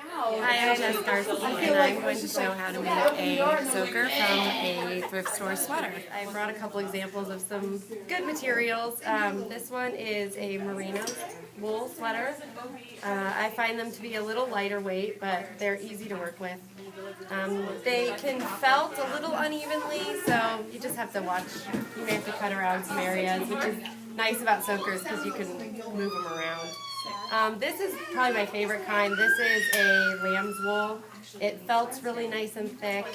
Hi, I'm Jess Darcy, and I'm going to show how to make a soaker from a thrift store sweater. I brought a couple examples of some good materials. This one is a merino wool sweater. I find them to be a little lighter weight, but they're easy to work with. They can felt a little unevenly, so you just have to watch. You may have to cut around some areas, which is nice about soakers because you can move them around. This is probably my favorite kind. This is a lamb's wool. It felts really nice and thick.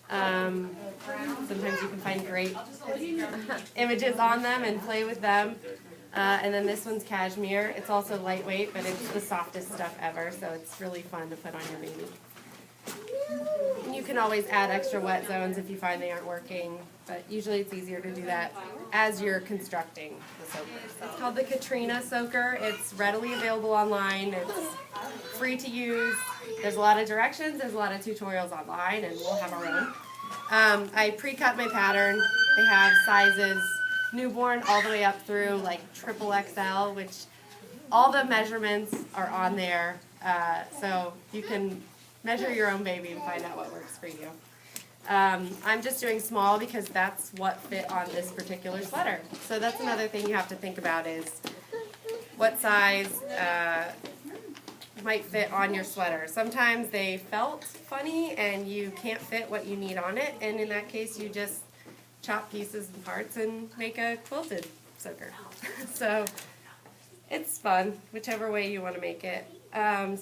Sometimes you can find great images on them and play with them. And then this one's cashmere. It's also lightweight, but it's the softest stuff ever, so it's really fun to put on your baby. You can always add extra wet zones if you find they aren't working, but usually it's easier to do that as you're constructing the soaker. It's called the Katrina Soaker. It's readily available online. It's free to use. There's a lot of directions. There's a lot of tutorials online, and we'll have our own. I pre-cut my pattern. They have sizes newborn all the way up through like triple XL, which all the measurements are on there, so you can measure your own baby and find out what works for you. I'm just doing small because that's what fit on this particular sweater. So that's another thing you have to think about is what size might fit on your sweater. Sometimes they felt funny and you can't fit what you need on it, and in that case you just chop pieces and parts and make a quilted soaker. So it's fun, whichever way you want to make it.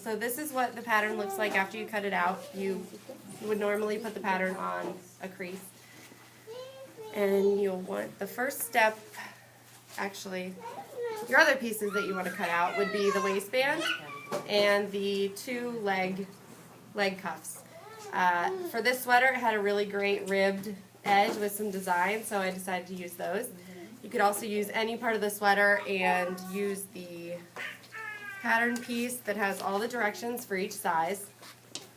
So this is what the pattern looks like after you cut it out. You would normally put the pattern on a crease. And you'll want the first step, actually, your other pieces that you want to cut out would be the waistband and the two leg cuffs. For this sweater, it had a really great ribbed edge with some design, so I decided to use those. You could also use any part of the sweater and use the pattern piece that has all the directions for each size,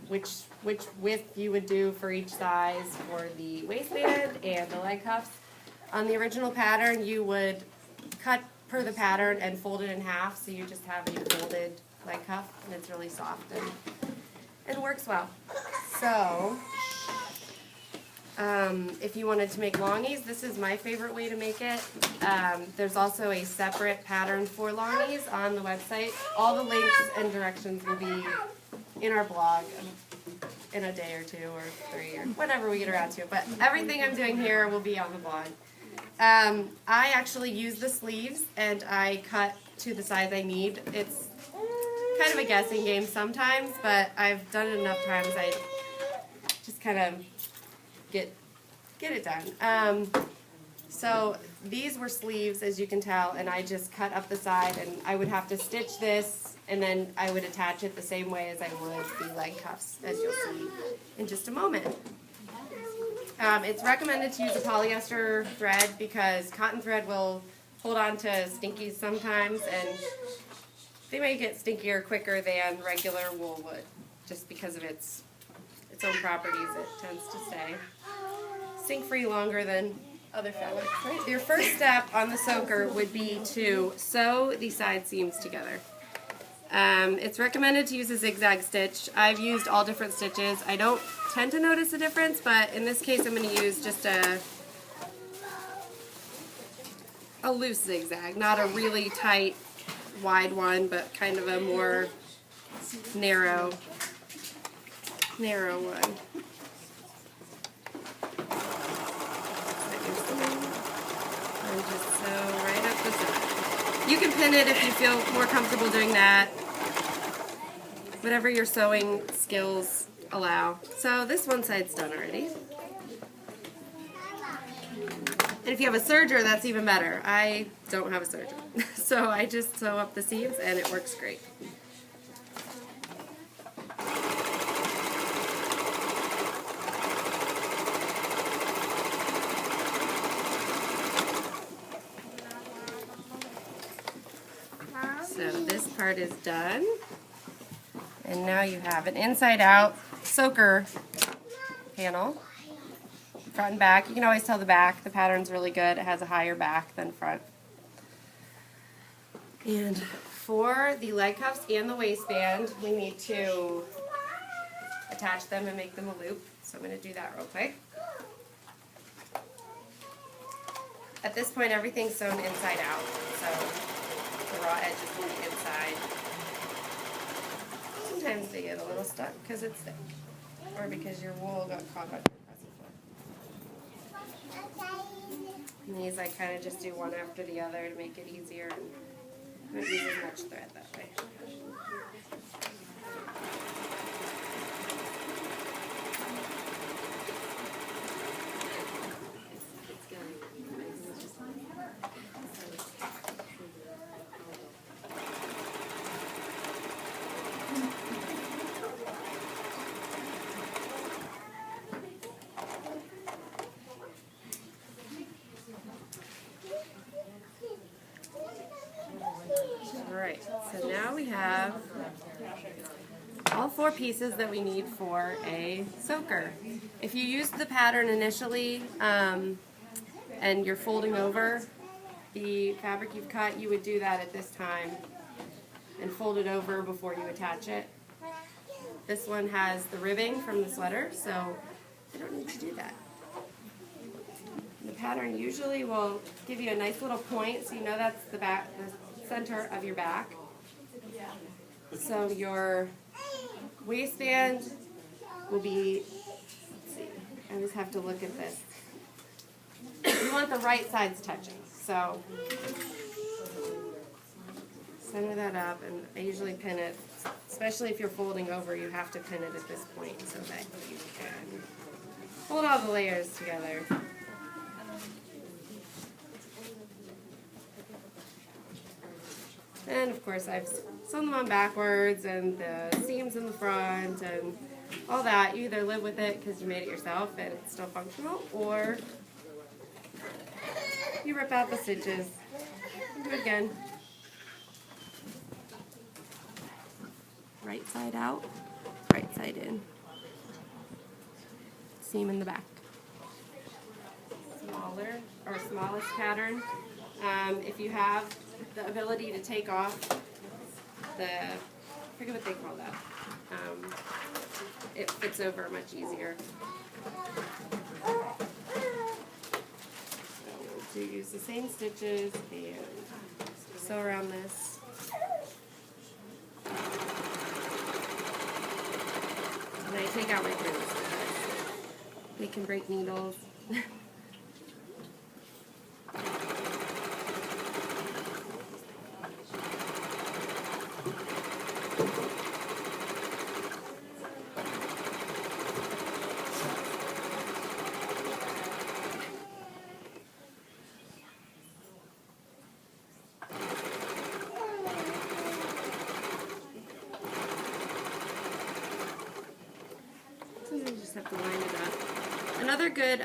which width you would do for each size for the waistband and the leg cuffs. On the original pattern, you would cut per the pattern and fold it in half, so you just have a folded leg cuff, and it's really soft and works well. So, if you wanted to make longies, this is my favorite way to make it. There's also a separate pattern for longies on the website. All the links and directions will be in our blog in a day or 2 or 3 or whatever we get around to. But everything I'm doing here will be on the blog. I actually use the sleeves and I cut to the size I need. It's kind of a guessing game sometimes, but I've done it enough times I just kind of get it done. So these were sleeves, as you can tell, and I just cut up the side, and I would have to stitch this, and then I would attach it the same way as I would the leg cuffs, as you'll see in just a moment. It's recommended to use a polyester thread because cotton thread will hold on to stinkies sometimes, and they may get stinkier quicker than regular wool would, just because of its own properties. It tends to stay stink-free longer than other fabrics. Right? Your first step on the soaker would be to sew the side seams together. It's recommended to use a zigzag stitch. I've used all different stitches. I don't tend to notice a difference, but in this case I'm going to use just a loose zigzag, not a really tight, wide one, but kind of a more narrow one. And just sew right up the side. You can pin it if you feel more comfortable doing that. Whatever your sewing skills allow. So this one side's done already. And if you have a serger, that's even better. I don't have a serger. So I just sew up the seams and it works great. So this part is done, and now you have an inside-out soaker panel, front and back. You can always tell the back. The pattern's really good. It has a higher back than front. And for the leg cuffs and the waistband, we need to attach them and make them a loop. So I'm going to do that real quick. At this point, everything's sewn inside out, so the raw edges will be inside. Sometimes they get a little stuck because it's thick, or because your wool got caught on your present foot. And these I kind of just do one after the other to make it easier, and I don't use as much thread that way. Alright, so now we have all 4 pieces that we need for a soaker. If you used the pattern initially and you're folding over the fabric you've cut, you would do that at this time and fold it over before you attach it. This one has the ribbing from the sweater, so I don't need to do that. The pattern usually will give you a nice little point, so you know that's the back, the center of your back. So your waistband will be, let's see, I always have to look at this. You want the right sides touching, so center that up, and I usually pin it, especially if you're folding over, you have to pin it at this point so that you can hold all the layers together. And of course I've sewn them on backwards, and the seams in the front and all that. You either live with it because you made it yourself and it's still functional, or you rip out the stitches and do it again. Right side out, right side in. Seam in the back. Smaller or smallest pattern. If you have the ability to take off the, I forget what they call that. It fits over much easier. So use the same stitches and sew around this. And I take out my pins because they can break needles. Have to line it up. Another good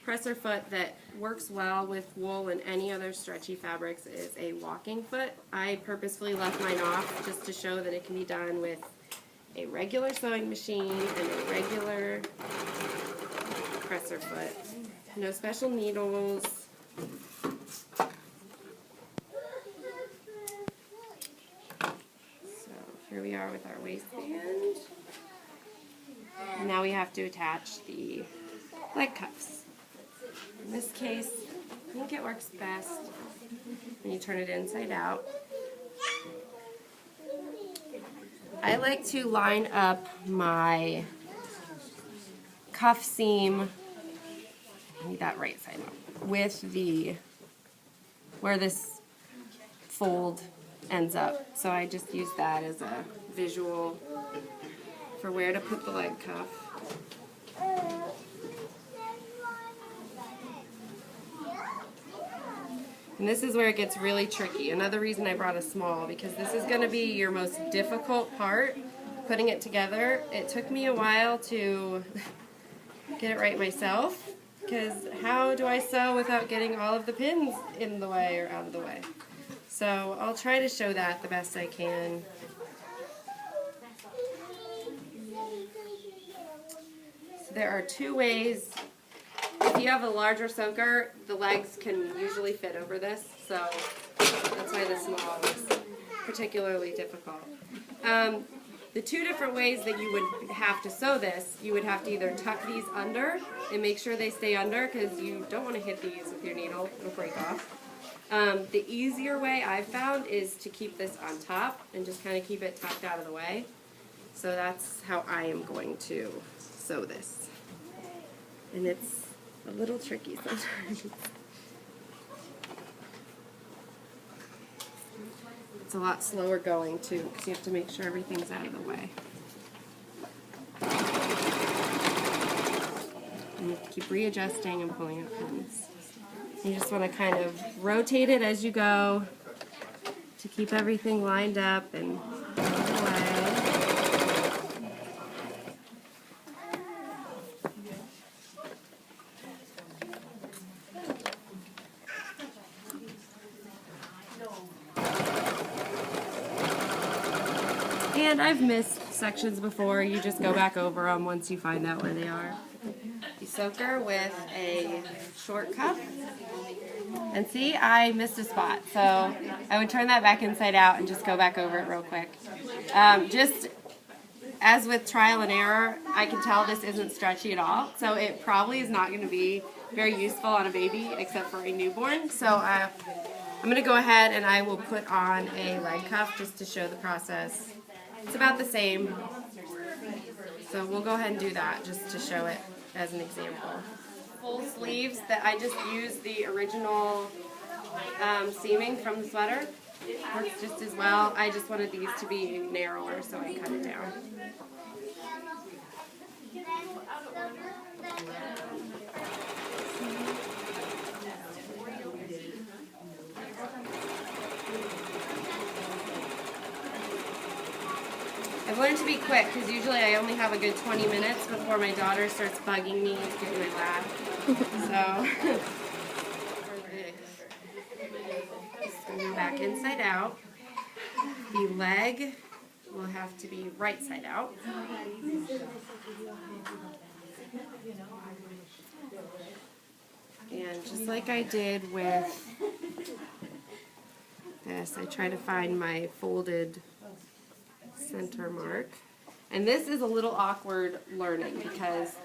presser foot that works well with wool and any other stretchy fabrics is a walking foot. I purposefully left mine off just to show that it can be done with a regular sewing machine and a regular presser foot. No special needles. So here we are with our waistband. Now we have to attach the leg cuffs. In this case, I think it works best when you turn it inside out. I like to line up my cuff seam, I need that right side up, with the, where this fold ends up. So I just use that as a visual for where to put the leg cuff. And this is where it gets really tricky. Another reason I brought a small, because this is going to be your most difficult part, putting it together. It took me a while to get it right myself, because how do I sew without getting all of the pins in the way or out of the way? So I'll try to show that the best I can. There are 2 ways. If you have a larger soaker, the legs can usually fit over this, so that's why the small is particularly difficult. The two different ways that you would have to sew this, you would have to either tuck these under and make sure they stay under because you don't want to hit these with your needle, it'll break off. The easier way I've found is to keep this on top and just kind of keep it tucked out of the way. So that's how I am going to sew this. And it's a little tricky sometimes. It's a lot slower going too because you have to make sure everything's out of the way. And you have to keep readjusting and pulling out pins. You just want to kind of rotate it as you go to keep everything lined up and out of the way. And I've missed sections before. You just go back over them once you find out where they are. You soak her with a short cuff. And see, I missed a spot. So I would turn that back inside out and just go back over it real quick. Just as with trial and error, I can tell this isn't stretchy at all. So it probably is not going to be very useful on a baby except for a newborn. So I'm going to go ahead and I will put on a leg cuff just to show the process. It's about the same, so we'll go ahead and do that just to show it as an example. Full sleeves that I just used the original seaming from the sweater. Works just as well. I just wanted these to be narrower, so I cut it down. I've learned to be quick because usually I only have a good 20 minutes before my daughter starts bugging me to get in my lap. So, just going to go back inside out. The leg will have to be right side out. And just like I did with this, I try to find my folded center mark. And this is a little awkward learning because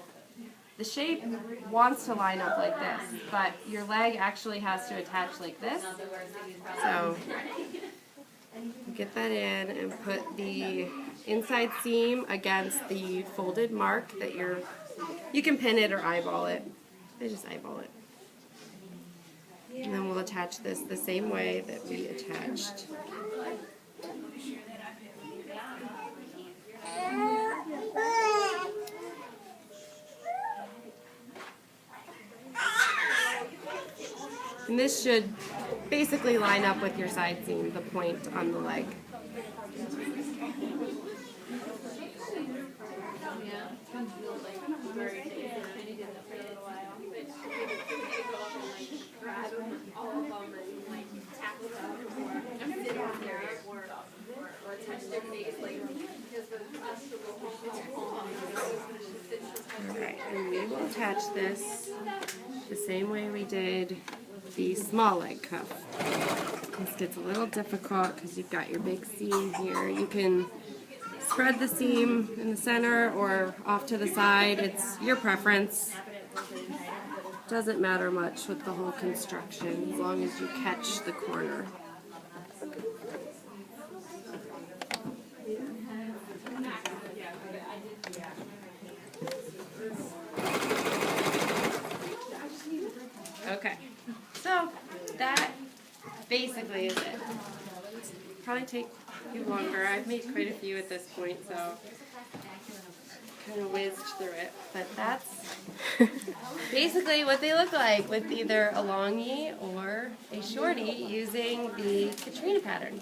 the shape wants to line up like this, but your leg actually has to attach like this. So get that in and put the inside seam against the folded mark that you can pin it or eyeball it. I just eyeball it. And then we'll attach this the same way that we attached. And this should basically line up with your side seam, the point on the leg. Alright, and we will attach this the same way we did the small leg cuff. This gets a little difficult because you've got your big seam here. You can spread the seam in the center or off to the side. It's your preference. Doesn't matter much with the whole construction as long as you catch the corner. Okay, so that basically is it. Probably take you longer. I've made quite a few at this point, so kind of whizzed through it. But that's basically what they look like with either a longie or a shorty using the Katrina pattern.